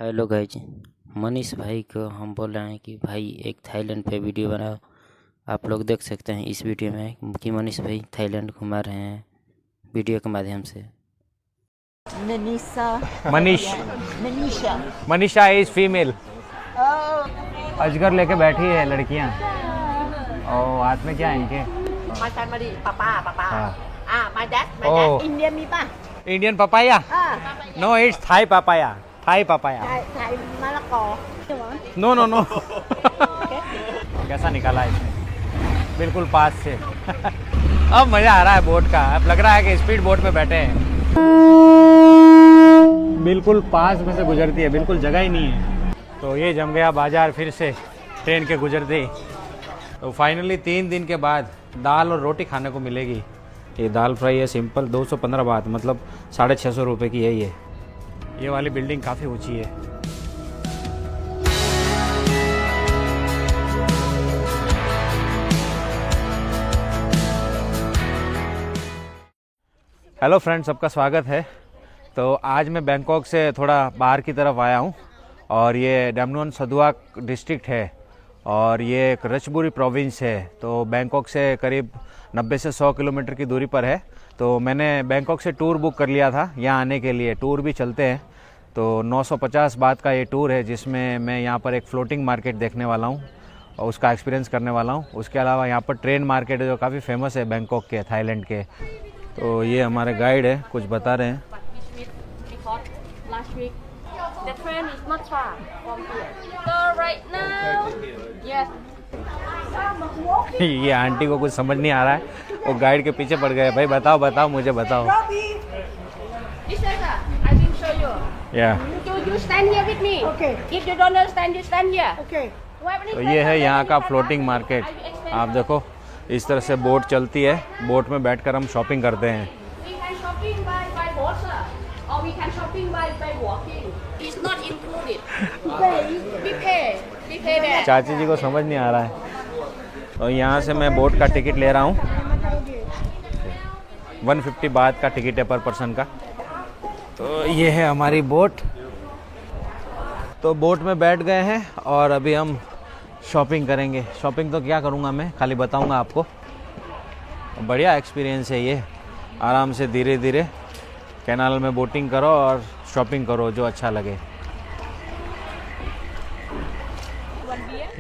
Hello guys. Manish भाई को हम बोल रहे हैं कि भाई एक थाईलैंड पे वीडियो बनाओ। आप लोग देख सकते हैं इस वीडियो में कि मनीष भाई थाईलैंड घुमा रहे हैं वीडियो के माध्यम से। Manisa. Manish Manisha. Manisha is female. Oh. अजगर लेके बैठी है लड़कियां और हाथ में क्या है इनके? My family, Papa. हाँ। My dad, Oh. Indian me pa. Indian papaya? No it's Thai papaya. Thai papaya. Thai Malacca. No no no. कैसा निकाला इसने? बिल्कुल पास से। अब मज़ा आ रहा है बोट का। अब लग रहा है कि स्पीड बोट में बैठे हैं। बिल्कुल पास में से गुजरती है, बिल्कुल जगह ही नहीं है। तो ये जम गया बाजार फिर से ट्रेन के गुजरते ही। तो फाइनली 3 दिन के बाद दाल और रोटी खाने को मिलेगी। ये दाल फ्राई है सिंपल, 215 बात, मतलब 650 रुपये की है ये वाली बिल्डिंग काफ़ी ऊंची है। हेलो फ्रेंड्स, सबका स्वागत है। तो आज मैं बैंकॉक से थोड़ा बाहर की तरफ आया हूँ और ये डामनुअन सदुआक डिस्ट्रिक्ट है और ये एक रचबुरी प्रोविंस है। तो बैंकॉक से करीब 90 से 100 किलोमीटर की दूरी पर है। तो मैंने बैंकॉक से टूर बुक कर लिया था यहाँ आने के लिए। टूर भी चलते हैं। तो 950 बात का ये टूर है जिसमें मैं यहाँ पर एक फ्लोटिंग मार्केट देखने वाला हूँ और उसका एक्सपीरियंस करने वाला हूँ। उसके अलावा यहाँ पर ट्रेन मार्केट है जो काफ़ी फेमस है बैंकॉक के, थाईलैंड के। तो ये हमारे गाइड है, कुछ बता रहे हैं। Last week, the train is not far from here. So right now, yes. ये आंटी को कुछ समझ नहीं आ रहा है, वो गाइड के पीछे पड़ गए। भाई बताओ मुझे बताओ। This is I will show you. You stand here with me. Okay. If you don't understand, you stand here. Okay. तो ये है यहाँ का फ्लोटिंग मार्केट। आप देखो इस तरह से बोट चलती है, बोट में बैठकर हम शॉपिंग करते हैं। We can shopping by boat, sir, or we can shopping by walking. It's not included. We pay that. चाची जी को समझ नहीं आ रहा है। और यहाँ से मैं बोट का टिकट ले रहा हूँ। 150 बात का टिकट है पर पर्सन का। तो ये है हमारी बोट। तो बोट में बैठ गए हैं और अभी हम शॉपिंग करेंगे। शॉपिंग तो क्या करूँगा, मैं खाली बताऊँगा आपको। बढ़िया एक्सपीरियंस है ये। आराम से धीरे धीरे कैनाल में बोटिंग करो और शॉपिंग करो जो अच्छा लगे।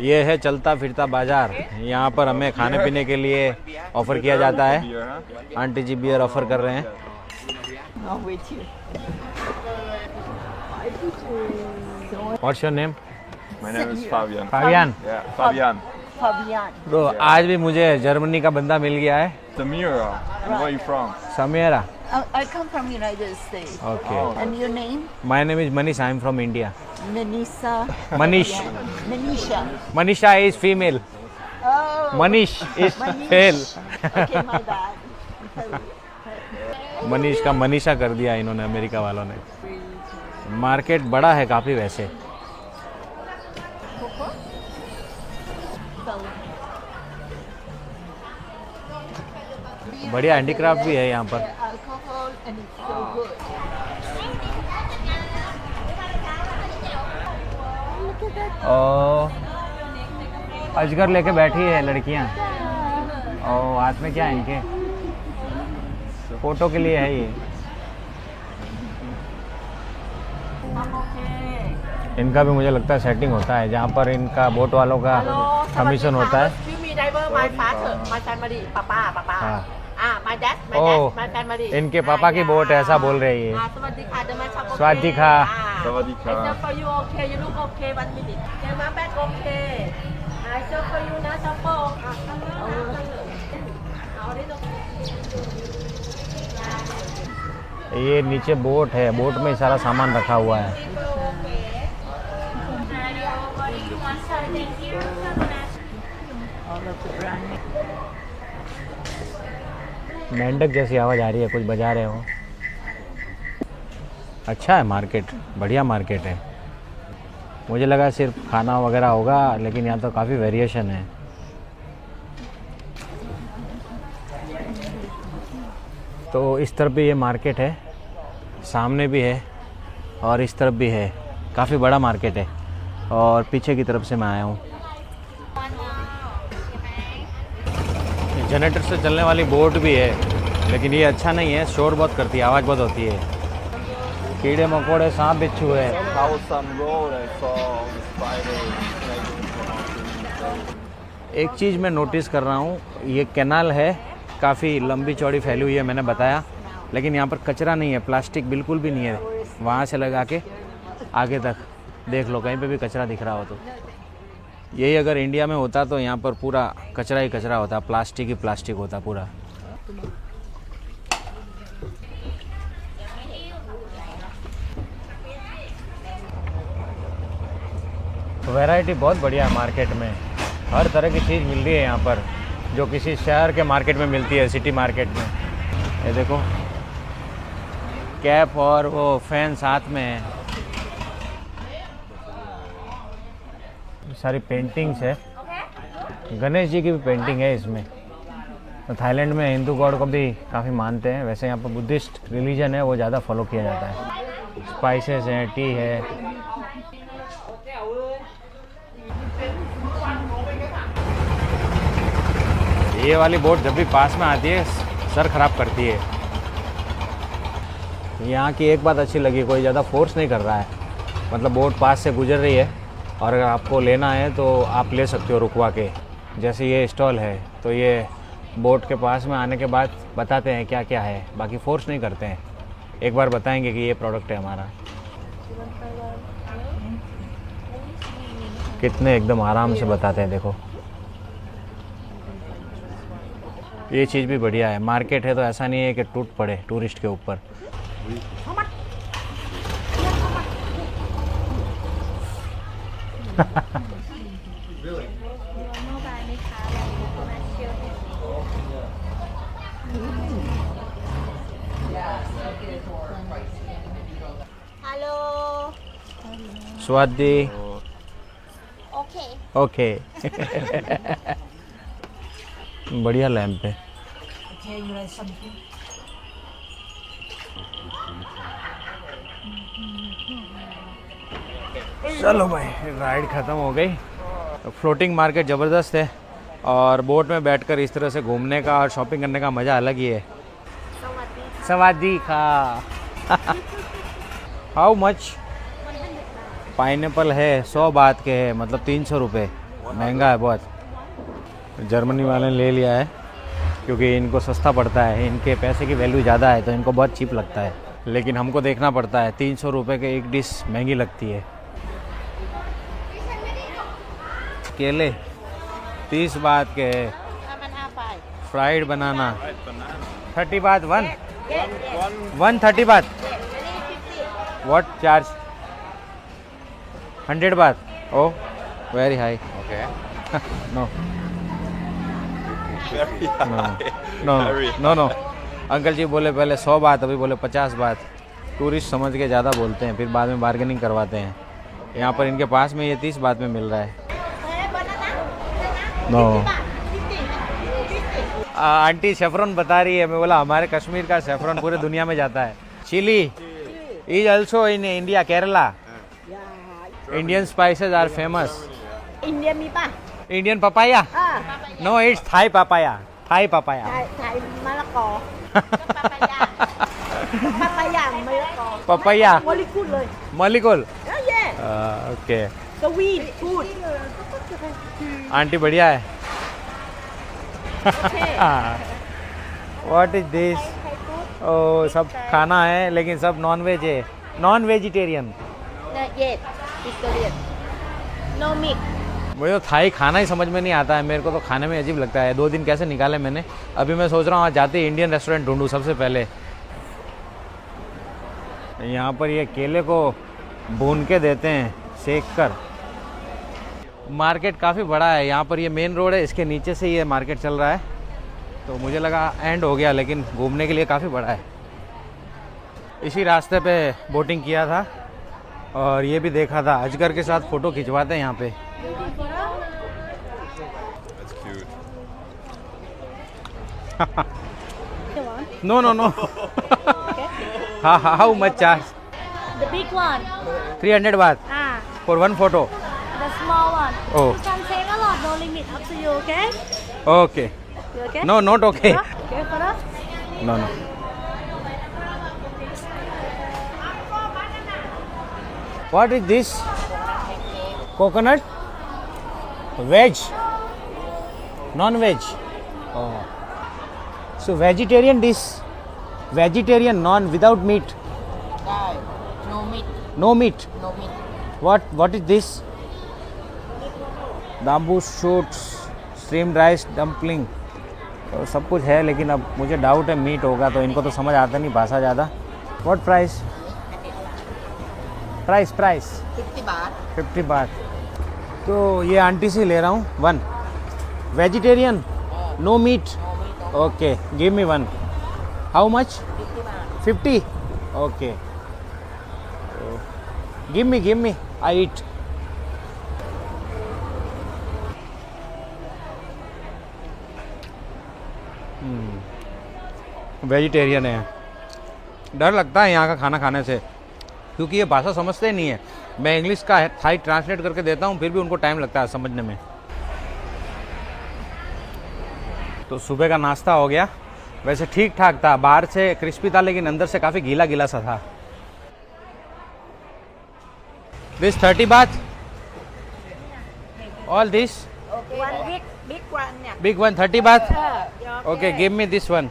ये है चलता फिरता बाज़ार। यहाँ पर हमें खाने पीने के लिए ऑफ़र किया जाता है। आंटी जी बियर ऑफ़र कर रहे हैं। What's your name? My name is Fabian. Fabian. Yeah, Fabian. Fabian. तो आज भी मुझे जर्मनी का बंदा मिल गया है। Samira. And where are you from? Sameera. I come from United States. Okay. And your name? My name is Manish, I am from India. Manisa. Manish. Manisha. Manisha is female. Oh. Manish is Manish. Fail. Okay, my bad. Manish का मनीषा कर दिया इन्होंने, America वालों ने। Market बड़ा है काफ़ी वैसे। बढ़िया हैंडीक्राफ्ट भी है यहाँ पर। Alcohol and it's so good. और अजगर लेके बैठी है लड़कियाँ और हाथ में क्या है इनके? फोटो के लिए है ये। इनका भी मुझे लगता है सेटिंग होता है जहाँ पर इनका बोट वालों का कमीशन होता है। Excuse me, driver, my father, my family, Papa. हाँ। My dad, Oh, my family. इनके पापा की बोट है, ऐसा बोल रही है। Sawadika, the man shop. Swadika. Sawadika. I shop for you, okay? You look okay. 1 minute. Okay, my back okay. I shop for you, na support. ये नीचे बोट है, बोट में सारा सामान रखा हुआ है। All of the brand. मेंढक जैसी आवाज़ आ रही है, कुछ बजा रहे हो। अच्छा है मार्केट, बढ़िया मार्केट है। मुझे लगा सिर्फ खाना वगैरह होगा, लेकिन यहाँ तो काफ़ी वेरिएशन है। तो इस तरफ भी ये मार्केट है, सामने भी है और इस तरफ भी है। काफ़ी बड़ा मार्केट है और पीछे की तरफ से मैं आया हूँ। जनरेटर से चलने वाली बोट भी है, लेकिन ये अच्छा नहीं है, शोर बहुत करती है, आवाज़ बहुत होती है। कीड़े मकोड़े, सांप बिच्छू है। Kaosan Road, I saw the spiders. एक चीज़ मैं नोटिस कर रहा हूँ, ये कैनाल है, काफ़ी लंबी चौड़ी फैली हुई है, मैंने बताया, लेकिन यहाँ पर कचरा नहीं है, प्लास्टिक बिल्कुल भी नहीं है। वहाँ से लगा के आगे तक देख लो, कहीं पे भी कचरा दिख रहा हो तो। यही अगर इंडिया में होता तो यहाँ पर पूरा कचरा ही कचरा होता, प्लास्टिक ही प्लास्टिक होता पूरा। वैरायटी बहुत बढ़िया है मार्केट में, हर तरह की चीज़ मिल रही है यहाँ पर, जो किसी शहर के मार्केट में मिलती है, सिटी मार्केट में। ये देखो कैप और वो फैन साथ में है। सारी पेंटिंग्स है, गणेश जी की भी पेंटिंग है इसमें। तो थाईलैंड में हिंदू गॉड को भी काफ़ी मानते हैं, वैसे यहाँ पर बुद्धिस्ट रिलीजन है वो ज़्यादा फॉलो किया जाता है। स्पाइसेस हैं, टी है। ये वाली बोट जब भी पास में आती है सर ख़राब करती है। यहाँ की एक बात अच्छी लगी, कोई ज़्यादा फोर्स नहीं कर रहा है, मतलब बोट पास से गुजर रही है और अगर आपको लेना है तो आप ले सकते हो रुकवा के। जैसे ये स्टॉल है तो ये बोट के पास में आने के बाद बताते हैं क्या क्या है, बाकी फोर्स नहीं करते हैं, एक बार बताएंगे कि ये प्रोडक्ट है हमारा। कितने एकदम आराम से बताते हैं, देखो ये चीज़ भी बढ़िया है। मार्केट है तो ऐसा नहीं है कि टूट पड़े टूरिस्ट के ऊपर। Hello. स्वादी Okay. ओके। बढ़िया लैंप है। Tell you something. चलो भाई, राइड ख़त्म हो गई। फ्लोटिंग मार्केट ज़बरदस्त है और बोट में बैठकर इस तरह से घूमने का और शॉपिंग करने का मज़ा अलग ही है। सवादी खा। How much? पाइनएप्पल है 100 बात के है, मतलब 300 रुपये, महंगा है बहुत। जर्मनी वाले ने ले लिया है क्योंकि इनको सस्ता पड़ता है, इनके पैसे की वैल्यू ज़्यादा है तो इनको बहुत चीप लगता है, लेकिन हमको देखना पड़ता है। 300 रुपये के एक डिश महंगी लगती है। केले 30 बात के है। फ्राइड बनाना 30 बात, 130 बात। What charge? 100 baht. Oh very high. Okay. No Very high. No Very no no. Uncle ji बोले पहले 100 बात, अभी बोले 50 बात। टूरिस्ट समझ के ज़्यादा बोलते हैं, फिर बाद में बार्गेनिंग करवाते हैं। यहाँ पर इनके पास में ये 30 बात में मिल रहा है। नो आंटी सेफ्रॉन बता रही है, मैं बोला हमारे कश्मीर का सेफ्रॉन पूरे दुनिया में जाता है। Chilli is also in India, Kerala. Indian spices are famous. India mi pa? Indian papaya? Ah. No it's Thai papaya. Thai papaya. Thai Malacca. Papaya. Papaya Malacca. Papaya Moleculeเลย. Molecule. Oh yeah. Okay. Sweet food. Aunty बढ़िया है। What is this? ओ सब खाना है लेकिन सब non veg है, non vegetarian. Yes. Vegetarian. No meat. मुझे तो थाई खाना ही समझ में नहीं आता है, मेरे को तो खाने में अजीब लगता है। 2 दिन कैसे निकाले मैंने। अभी मैं सोच रहा हूँ आज जाते ही इंडियन रेस्टोरेंट ढूंढूँ सबसे पहले। यहाँ पर ये केले को भून के देते हैं, सेक कर। मार्केट काफ़ी बड़ा है, यहाँ पर ये मेन रोड है, इसके नीचे से ये मार्केट चल रहा है, तो मुझे लगा एंड हो गया, लेकिन घूमने के लिए काफ़ी बड़ा है। इसी रास्ते पे बोटिंग किया था और ये भी देखा था, अजगर के साथ फ़ोटो खिंचवाते हैं यहाँ पे। That's cute. No no no. हाँ हाँ, how much charge? The big one. 300 baht Ah, for one photo. the small one. Oh. You can take a lot, no limit. Up to you, okay? Okay. You okay? No, not okay. Huh? Okay, for us? No, no. What is this? Coconut? Veg? Non-veg? Oh. So vegetarian dish? Vegetarian, non, without meat? No meat. No meat? No meat. What is this? Bamboo shoots, steamed rice, dumpling. तो सब कुछ है, लेकिन अब मुझे doubt है meet होगा, तो इनको तो समझ आता नहीं भाषा ज़्यादा. What price? Price 50 baht. 50 बात. तो ये आंटी से ले रहा हूँ. One vegetarian, no meat. Okay, give me one. How much? 50. Okay, give me, I eat. Vegetarian है. डर लगता है यहाँ का खाना खाने से, क्योंकि ये भाषा समझते नहीं है. मैं इंग्लिश का थाई ट्रांसलेट करके देता हूँ, फिर भी उनको टाइम लगता है समझने में. तो सुबह का नाश्ता हो गया. वैसे ठीक ठाक था, बाहर से क्रिस्पी था, लेकिन अंदर से काफ़ी गीला गीला सा था. This 30 baht. All this One big one. Yeah. Big one 30 baht. Yeah. Okay, give me this one.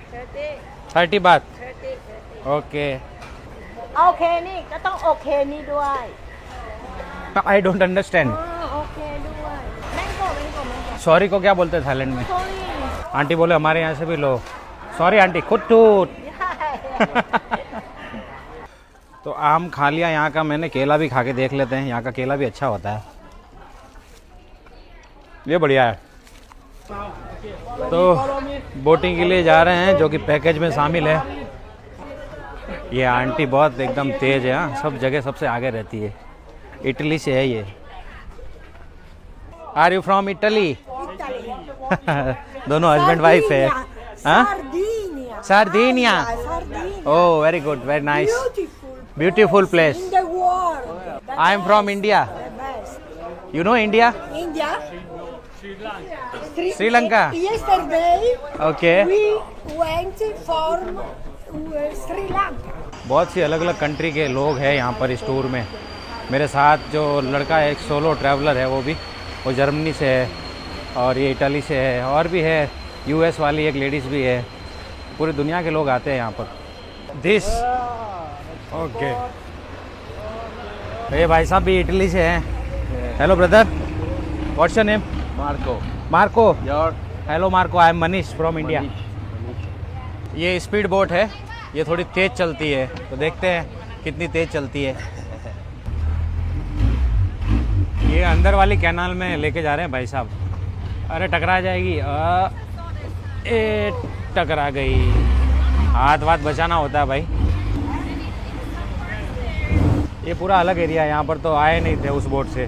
30. 30 baht. 30. Okay. โอเคนี่ก็ต้องโอเคนี่ด้วย I don't understand. โอเคด้วยแมงโก้ sorry को क्या बोलते हैं थाईलैंड में? โซลี่ आंटी बोले हमारे यहाँ से भी लो. सॉरी आंटी, खुद टूट. तो आम खा लिया यहाँ का मैंने. केला भी खा के देख लेते हैं, यहाँ का केला भी अच्छा होता है. ये बढ़िया है. तो बोटिंग के लिए जा रहे हैं, जो कि पैकेज में शामिल है. ये आंटी बहुत एकदम तेज है. हाँ, सब जगह सबसे आगे रहती है. इटली से है ये. Are you from Italy? दोनों हस्बैंड वाइफ है. हाँ, Sardinia. Oh, very good, very nice, beautiful place. I am from India. You know India? India. Sri Lanka. Yesterday okay. we went from Sri Lanka. बहुत सी अलग अलग कंट्री के लोग हैं यहाँ पर इस टूर में. मेरे साथ जो लड़का है, एक सोलो ट्रैवलर है, वो जर्मनी से है, और ये इटली से है, और भी है यूएस वाली एक लेडीज़ भी है. पूरी दुनिया के लोग आते हैं यहाँ पर. This okay. ये भाई साहब भी इटली से हैं. Hello brother, what's your name? Marco. Your hello Marco, I am Manish from India. ये स्पीड बोट है, ये थोड़ी तेज़ चलती है, तो देखते हैं कितनी तेज़ चलती है. ये अंदर वाली कैनाल में लेके जा रहे हैं भाई साहब. अरे टकरा जाएगी. ए टकरा गई. हाथ वाथ बचाना होता है भाई. ये पूरा अलग एरिया है, यहाँ पर तो आए नहीं थे उस बोट से.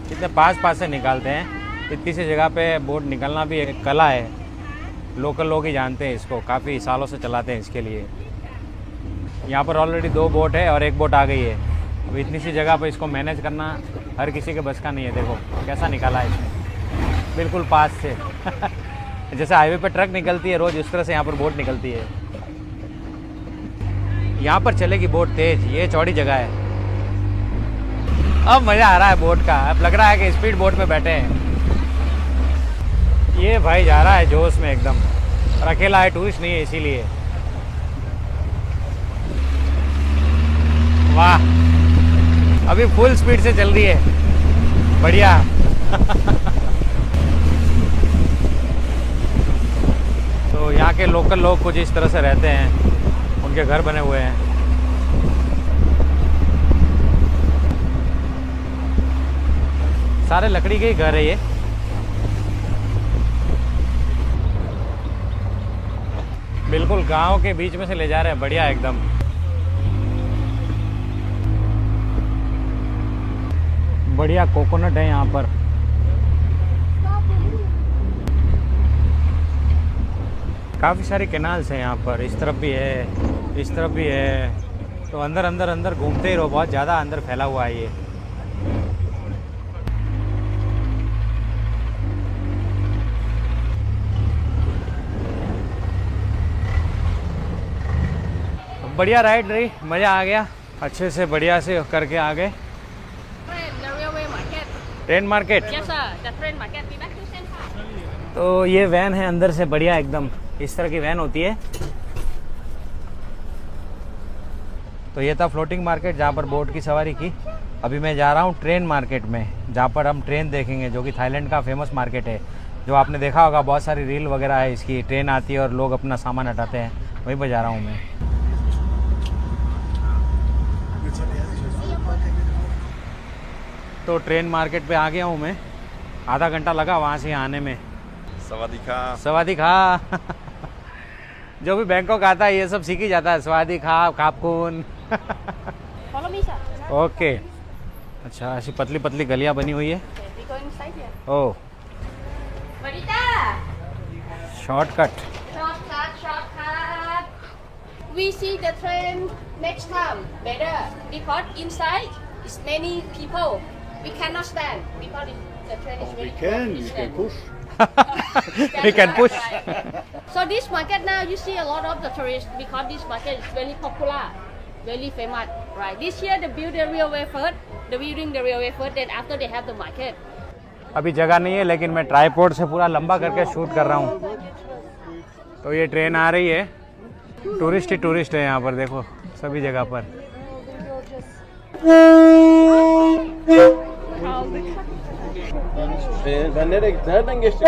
कितने पास से निकालते हैं. इतनी सी जगह पे बोट निकलना भी एक कला है. लोकल लोग ही जानते हैं इसको, काफ़ी सालों से चलाते हैं इसके लिए. यहाँ पर ऑलरेडी 2 बोट है और 1 बोट आ गई है. अब इतनी सी जगह पर इसको मैनेज करना हर किसी के बस का नहीं है. देखो कैसा निकाला है इसने, बिल्कुल पास से. जैसे हाईवे पर ट्रक निकलती है रोज़, उस तरह से यहाँ पर बोट निकलती है. यहाँ पर चलेगी बोट तेज. ये चौड़ी जगह है. अब मज़ा आ रहा है बोट का. अब लग रहा है कि स्पीड बोट में बैठे हैं. ये भाई जा रहा है जोश में एकदम, और अकेला है, टूरिस्ट नहीं है इसीलिए. वाह, अभी फुल स्पीड से चल रही है. बढ़िया. तो यहाँ के लोकल लोग कुछ इस तरह से रहते हैं, उनके घर बने हुए हैं. सारे लकड़ी के ही घर है ये. बिल्कुल गांव के बीच में से ले जा रहे हैं. बढ़िया एकदम. बढ़िया कोकोनट है यहाँ पर. काफ़ी सारी कैनाल्स हैं यहाँ पर. इस तरफ भी है, इस तरफ भी है. तो अंदर अंदर अंदर घूमते ही रहो, बहुत ज़्यादा अंदर फैला हुआ है ये। बढ़िया राइड रही, मज़ा आ गया, अच्छे से बढ़िया से करके आ गए। The railway market. Train market. Yes sir, the train market. We back to Central. तो ये वैन है अंदर से बढ़िया एकदम, इस तरह की वैन होती है। तो ये था फ्लोटिंग मार्केट जहाँ पर बोट की सवारी की। अभी मैं जा रहा हूँ ट्रेन मार्केट में, जहाँ पर हम ट्रेन देखेंगे, जो कि थाईलैंड का फेमस मार्केट है। जो आपने देखा होगा, बहुत सारी रील वगैरह है इसकी, ट्रेन आती है और लोग अपना सामान हटाते हैं, वहीं पर जा रहा हूँ मैं। तो ट्रेन मार्केट पे आ गया हूँ मैं, आधा घंटा लगा वहाँ से आने में। Sawadika. सवादी खा जो भी बैंकॉक आता है ये सब सीख ही जाता है, सवादी खा, खापकून। Follow me sir. ओके, अच्छा ऐसी पतली पतली गलियाँ बनी हुई है। Okay, we go inside here. Oh, Marita. Shortcut. Shortcut, shortcut. We see the train next time better because inside is many people. We cannot stand because the train is very You distance. can push. We can push. So this market now you see a lot of the tourists because this market is very popular, very famous, right? This year they build the railway first, the building the railway first, then after they have the market. अभी जगह नहीं है, लेकिन मैं tripod से पूरा लंबा करके शूट कर रहा हूँ। तो ये ट्रेन आ रही है, टूरिस्ट ही टूरिस्ट है यहाँ पर, देखो सभी जगह पर। Wenn der dann gehst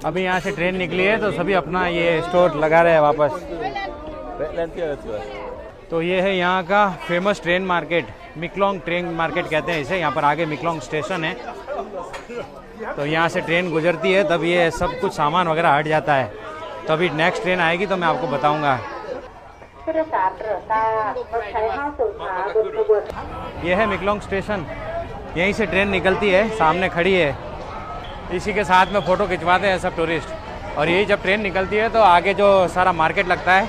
अभी यहाँ से ट्रेन निकली है तो सभी अपना ये स्टोर लगा रहे हैं वापस। तो ये है यहाँ का famous train market, Maeklong train market कहते हैं इसे। यहाँ पर आगे मिकलोंग स्टेशन है, तो यहाँ से ट्रेन गुजरती है तब ये सब कुछ सामान वगैरह हट जाता है। तो अभी नेक्स्ट ट्रेन आएगी तो मैं आपको बताऊँगा। ये है मिकलोंग स्टेशन, यहीं से ट्रेन निकलती है, सामने खड़ी है। इसी के साथ में फ़ोटो खिंचवाते हैं सब टूरिस्ट। और यही जब ट्रेन निकलती है तो आगे जो सारा मार्केट लगता है,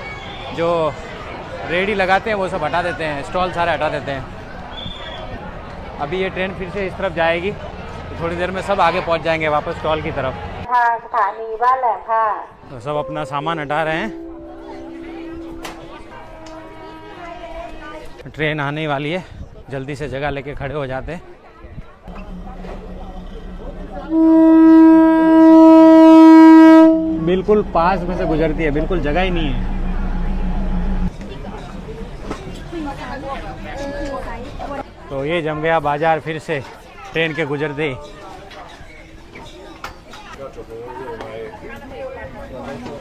जो रेडी लगाते हैं वो सब हटा देते हैं, स्टॉल सारे हटा देते हैं। अभी ये ट्रेन फिर से इस तरफ जाएगी तो थोड़ी देर में सब आगे पहुंच जाएंगे वापस स्टॉल की तरफ। तो सब अपना सामान हटा रहे हैं, ट्रेन आने वाली है, जल्दी से जगह लेके खड़े हो जाते हैं। बिल्कुल पास में से गुजरती है, बिल्कुल जगह ही नहीं है। तो ये जम गया बाजार फिर से ट्रेन के गुजरते ही।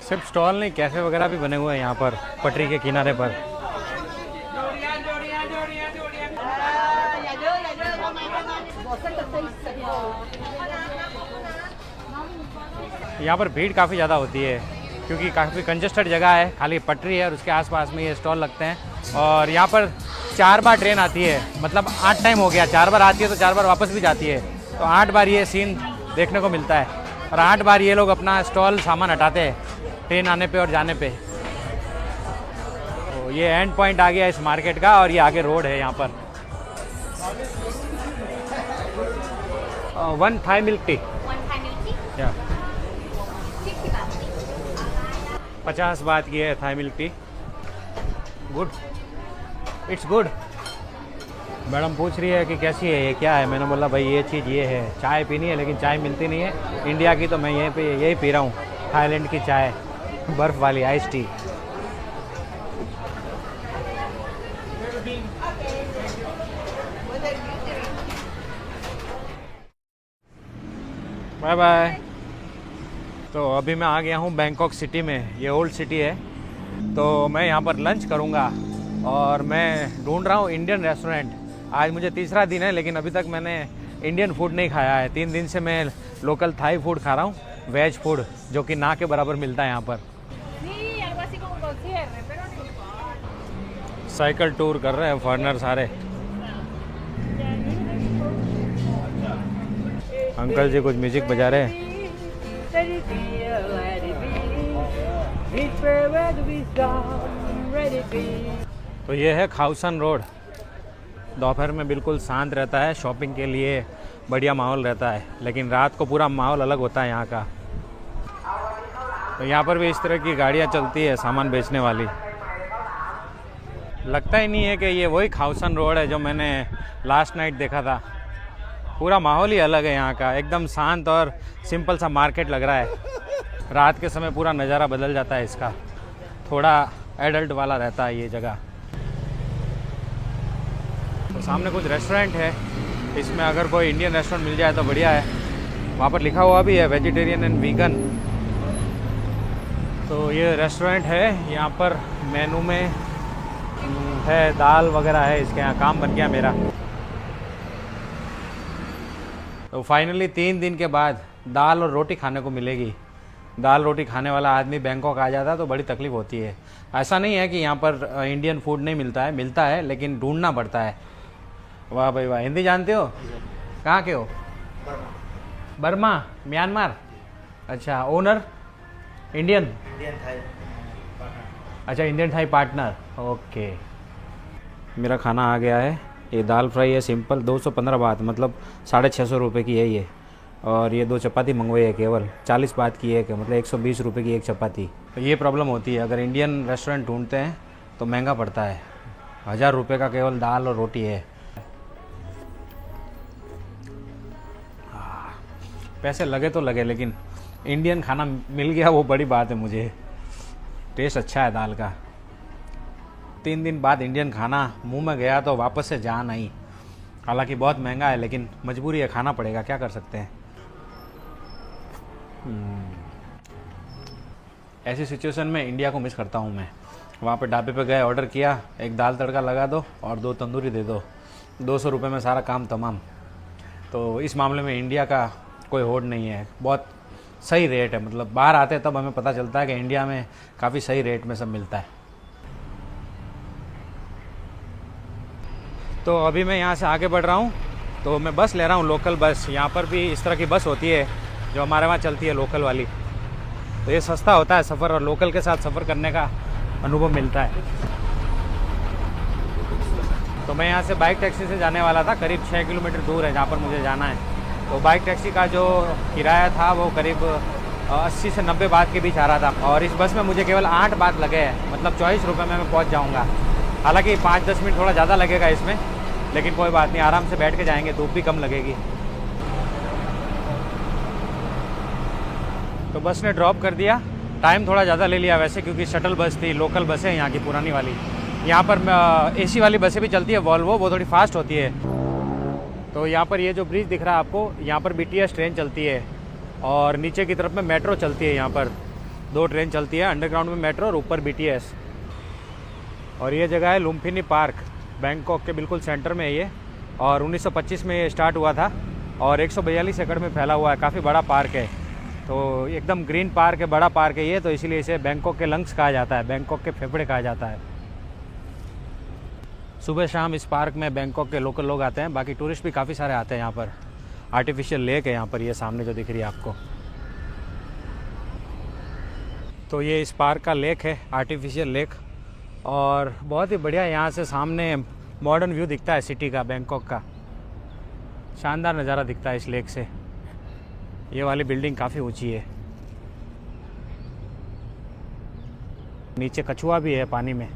सिर्फ स्टॉल नहीं, कैफे वगैरह भी बने हुए हैं यहाँ पर पटरी के किनारे पर। यहाँ पर भीड़ काफ़ी ज़्यादा होती है क्योंकि काफ़ी कंजेस्टेड जगह है, खाली पटरी है और उसके आसपास में ये स्टॉल लगते हैं। और यहाँ पर 4 बार ट्रेन आती है, मतलब 8 टाइम हो गया, 4 बार आती है तो 4 बार वापस भी जाती है। तो 8 बार ये सीन देखने को मिलता है और 8 बार ये लोग अपना स्टॉल सामान हटाते हैं ट्रेन आने पे और जाने पे। तो ये एंड पॉइंट आ गया इस मार्केट का और ये आगे रोड है यहाँ पर। 1 थाई मिल्क टी। 50 बात की है Thai milk tea. Good, it's good. Madam पूछ रही है कि कैसी है ये, क्या है। मैंने बोला भाई ये चीज़ ये है, चाय पीनी है लेकिन चाय मिलती नहीं है इंडिया की, तो मैं यही पी रहा हूँ, थाईलैंड की चाय, बर्फ़ वाली आइस टी। Bye bye. तो अभी मैं आ गया हूँ बैंकॉक सिटी में, ये ओल्ड सिटी है। तो मैं यहाँ पर लंच करूँगा और मैं ढूंढ रहा हूँ इंडियन रेस्टोरेंट। आज मुझे तीसरा दिन है लेकिन अभी तक मैंने इंडियन फूड नहीं खाया है। 3 दिन से मैं लोकल थाई फूड खा रहा हूँ, वेज फूड, जो कि ना के बराबर मिलता है यहाँ पर। साइकिल टूर कर रहे हैं फॉरेनर सारे। अंकल जी कुछ म्यूजिक बजा रहे हैं। तो ये है खाउसन रोड। दोपहर में बिल्कुल शांत रहता है, शॉपिंग के लिए बढ़िया माहौल रहता है, लेकिन रात को पूरा माहौल अलग होता है यहाँ का। तो यहाँ पर भी इस तरह की गाड़ियाँ चलती है सामान बेचने वाली। लगता ही नहीं है कि ये वही खाउसन रोड है जो मैंने लास्ट नाइट देखा था। पूरा माहौल ही अलग है यहाँ का, एकदम शांत और सिंपल सा मार्केट लग रहा है। रात के समय पूरा नज़ारा बदल जाता है इसका, थोड़ा एडल्ट वाला रहता है ये जगह। तो सामने कुछ रेस्टोरेंट है, इसमें अगर कोई इंडियन रेस्टोरेंट मिल जाए तो बढ़िया है। वहाँ पर लिखा हुआ भी है वेजिटेरियन एंड वीगन। तो ये रेस्टोरेंट है, यहाँ पर मेनू में है दाल वगैरह है, इसके यहाँ काम बन गया मेरा। तो फाइनली 3 दिन के बाद दाल और रोटी खाने को मिलेगी। दाल रोटी खाने वाला आदमी बैंकॉक आ जाता है तो बड़ी तकलीफ़ होती है। ऐसा नहीं है कि यहाँ पर इंडियन फूड नहीं मिलता है लेकिन ढूंढना पड़ता है। वाह भाई वाह, हिंदी जानते हो? कहाँ के हो? Burma, Myanmar. अच्छा, ओनर इंडियन थाई। अच्छा, इंडियन थाई पार्टनर, ओके। मेरा खाना आ गया है। ये दाल फ्राई है सिंपल, 215 बात, मतलब 650 रुपये की है ये। और ये 2 चपाती मंगवाई है केवल, 40 बात की एक है, मतलब 120 रुपये की एक चपाती। तो ये प्रॉब्लम होती है, अगर इंडियन रेस्टोरेंट ढूंढते हैं तो महंगा पड़ता है। 1000 रुपये का केवल दाल और रोटी है। पैसे लगे तो लगे, लेकिन इंडियन खाना मिल गया वो बड़ी बात है मुझे। टेस्ट अच्छा है दाल का। 3 दिन बाद इंडियन खाना मुंह में गया तो वापस से जा नहीं। हालांकि बहुत महंगा है लेकिन मजबूरी है, खाना पड़ेगा, क्या कर सकते हैं। ऐसी सिचुएशन में इंडिया को मिस करता हूँ मैं। वहाँ पे ढाबे पे गए, ऑर्डर किया, एक दाल तड़का लगा दो और 2 तंदूरी दे दो, 200 रुपये में सारा काम तमाम। तो इस मामले में इंडिया का कोई होड़ नहीं है, बहुत सही रेट है। मतलब बाहर आते हैं तब हमें पता चलता है कि इंडिया में काफ़ी सही रेट में सब मिलता है। तो अभी मैं यहाँ से आगे बढ़ रहा हूँ, तो मैं बस ले रहा हूँ, लोकल बस। यहाँ पर भी इस तरह की बस होती है जो हमारे वहाँ चलती है, लोकल वाली। तो ये सस्ता होता है सफ़र, और लोकल के साथ सफ़र करने का अनुभव मिलता है। तो मैं यहाँ से बाइक टैक्सी से जाने वाला था, करीब 6 किलोमीटर दूर है जहाँ पर मुझे जाना है। तो बाइक टैक्सी का जो किराया था वो करीब 80 से 90 बात के बीच आ रहा था, और इस बस में मुझे केवल 8 बात लगे हैं, मतलब 24 रुपये में मैं पहुँच जाऊँगा। हालांकि 5-10 मिनट थोड़ा ज़्यादा लगेगा इसमें, लेकिन कोई बात नहीं, आराम से बैठ के जाएंगे, धूप भी कम लगेगी। तो बस ने ड्रॉप कर दिया। टाइम थोड़ा ज़्यादा ले लिया वैसे, क्योंकि शटल बस थी, लोकल बस है यहाँ की पुरानी वाली। यहाँ पर एसी वाली बसें भी चलती है, वॉल्वो, वो थोड़ी फास्ट होती है। तो यहाँ पर ये जो ब्रिज दिख रहा है आपको, यहाँ पर BTS ट्रेन चलती है, और नीचे की तरफ में मेट्रो चलती है। यहाँ पर 2 ट्रेन चलती है, अंडरग्राउंड में मेट्रो और ऊपर BTS। और ये जगह है लुम्फिनी पार्क, बैंकॉक के बिल्कुल सेंटर में है ये, और 1925 में ये स्टार्ट हुआ था, और 142 एकड़ में फैला हुआ है, काफ़ी बड़ा पार्क है। तो एकदम ग्रीन पार्क है, बड़ा पार्क है ये, तो इसीलिए इसे बैंकॉक के लंग्स कहा जाता है, बैंकॉक के फेफड़े कहा जाता है। सुबह शाम इस पार्क में बैंकॉक के लोकल लोग आते हैं, बाकी टूरिस्ट भी काफ़ी सारे आते हैं यहाँ पर। आर्टिफिशियल लेक है यहाँ पर, ये सामने जो दिख रही है आपको, तो ये इस पार्क का लेक है, आर्टिफिशियल लेक। और बहुत ही बढ़िया, यहाँ से सामने मॉडर्न व्यू दिखता है सिटी का, बैंकॉक का। शानदार नज़ारा दिखता है इस लेक से। ये वाली बिल्डिंग काफ़ी ऊंची है। नीचे कछुआ भी है पानी में।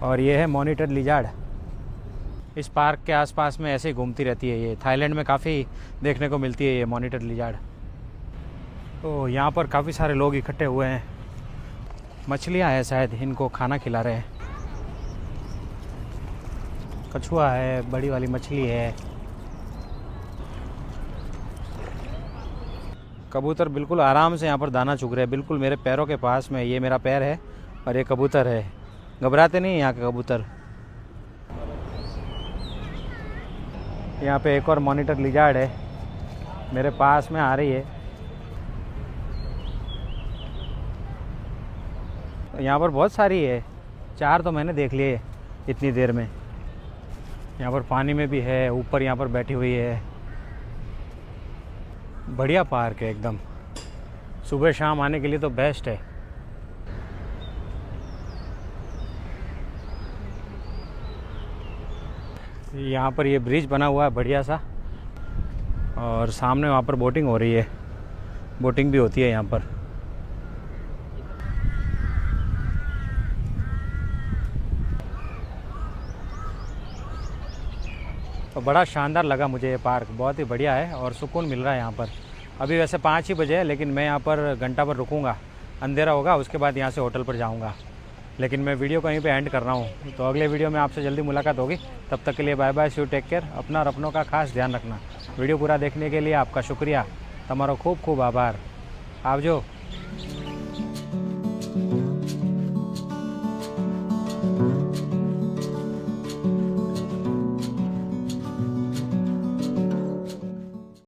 और ये है मॉनिटर लिजार्ड। इस पार्क के आसपास में ऐसे ही घूमती रहती है ये। थाईलैंड में काफ़ी देखने को मिलती है ये मॉनिटर लिजार्ड। तो यहाँ पर काफ़ी सारे लोग इकट्ठे हुए हैं। मछलियाँ हैं शायद, इनको खाना खिला रहे हैं। कछुआ है, बड़ी वाली मछली है। कबूतर बिल्कुल आराम से यहाँ पर दाना चुग रहे हैं, बिल्कुल मेरे पैरों के पास में। ये मेरा पैर है और ये कबूतर है। घबराते नहीं यहाँ के कबूतर। यहाँ पे एक और मॉनिटर लिजार्ड है, मेरे पास में आ रही है। यहाँ पर बहुत सारी है, 4 तो मैंने देख लिए इतनी देर में। यहाँ पर पानी में भी है, ऊपर यहाँ पर बैठी हुई है। बढ़िया पार्क है एकदम, सुबह शाम आने के लिए तो बेस्ट है। यहाँ पर ये ब्रिज बना हुआ है बढ़िया सा, और सामने वहाँ पर बोटिंग हो रही है, बोटिंग भी होती है यहाँ पर। तो बड़ा शानदार लगा मुझे ये पार्क, बहुत ही बढ़िया है और सुकून मिल रहा है यहाँ पर। अभी वैसे 5 ही बजे है, लेकिन मैं यहाँ पर घंटा भर रुकूंगा, अंधेरा होगा उसके बाद यहाँ से होटल पर जाऊँगा। लेकिन मैं वीडियो कहीं पे एंड कर रहा हूँ, तो अगले वीडियो में आपसे जल्दी मुलाकात होगी। तब तक के लिए bye bye, see you, take care. अपना और अपनों का खास ध्यान रखना। वीडियो पूरा देखने के लिए आपका शुक्रिया, तमारो खूब खूब आभार। आवजो।